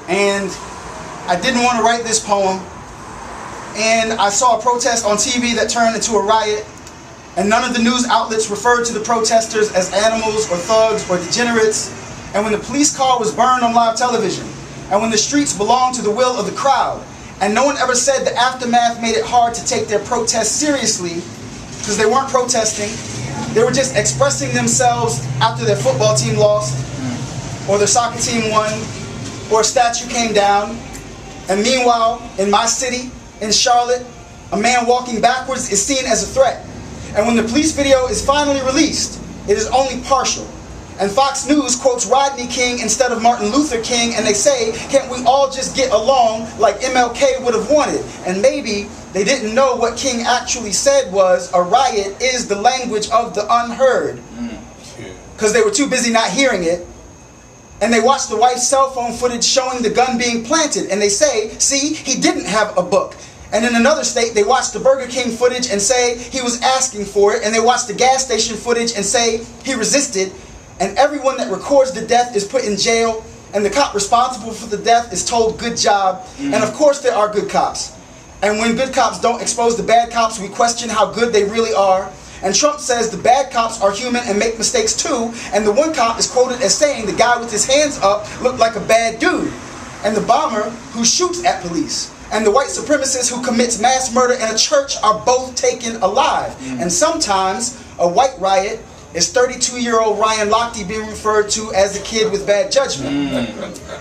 and I didn't want to write this poem, and I saw a protest on TV that turned into a riot, and none of the news outlets referred to the protesters as animals or thugs or degenerates, and when the police car was burned on live television, and when the streets belonged to the will of the crowd, and no one ever said the aftermath made it hard to take their protest seriously, because they weren't protesting, they were just expressing themselves after their football team lost, or their soccer team won, or a statue came down. And meanwhile, in my city, in Charlotte, a man walking backwards is seen as a threat. And when the police video is finally released, it is only partial. And Fox News quotes Rodney King instead of Martin Luther King, and they say, can't we all just get along like MLK would have wanted? And maybe they didn't know what King actually said was, a riot is the language of the unheard. Because they were too busy not hearing it. And they watched the wife's cell phone footage showing the gun being planted, and they say, see, he didn't have a book. And in another state, they watched the Burger King footage and say he was asking for it, and they watched the gas station footage and say he resisted. And everyone that records the death is put in jail, and the cop responsible for the death is told good job. And of course there are good cops. And when good cops don't expose the bad cops, we question how good they really are. And Trump says the bad cops are human and make mistakes too, and the one cop is quoted as saying the guy with his hands up looked like a bad dude. And the bomber who shoots at police and the white supremacist who commits mass murder in a church are both taken alive. And sometimes a white riot is 32-year-old Ryan Lochte being referred to as a kid with bad judgment.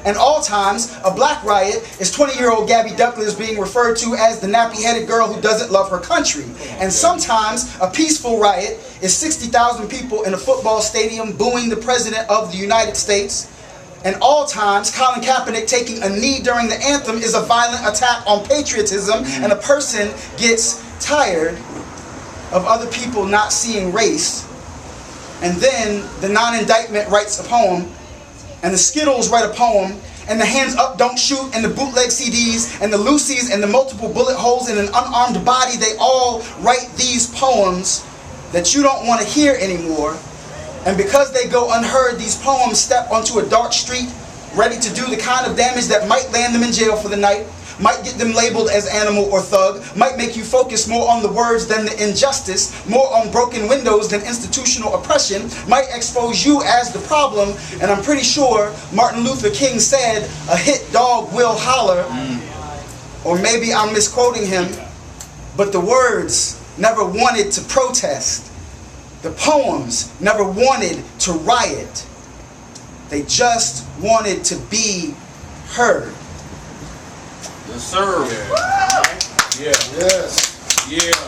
And all times, a black riot is 20-year-old Gabby Douglas being referred to as the nappy-headed girl who doesn't love her country. And sometimes, a peaceful riot is 60,000 people in a football stadium booing the President of the United States. And all times, Colin Kaepernick taking a knee during the anthem is a violent attack on patriotism, and a person gets tired of other people not seeing race. And then the non-indictment writes a poem, and the Skittles write a poem, and the Hands Up Don't Shoot, and the bootleg CDs, and the Lucy's, and the multiple bullet holes in an unarmed body, they all write these poems that you don't want to hear anymore. And because they go unheard, these poems step onto a dark street, ready to do the kind of damage that might land them in jail for the night, might get them labeled as animal or thug, might make you focus more on the words than the injustice, more on broken windows than institutional oppression, might expose you as the problem. And I'm pretty sure Martin Luther King said, a hit dog will holler. Or maybe I'm misquoting him, but the words never wanted to protest. The poems never wanted to riot. They just wanted to be heard. Yes, sir. Yeah. Yes. Yeah.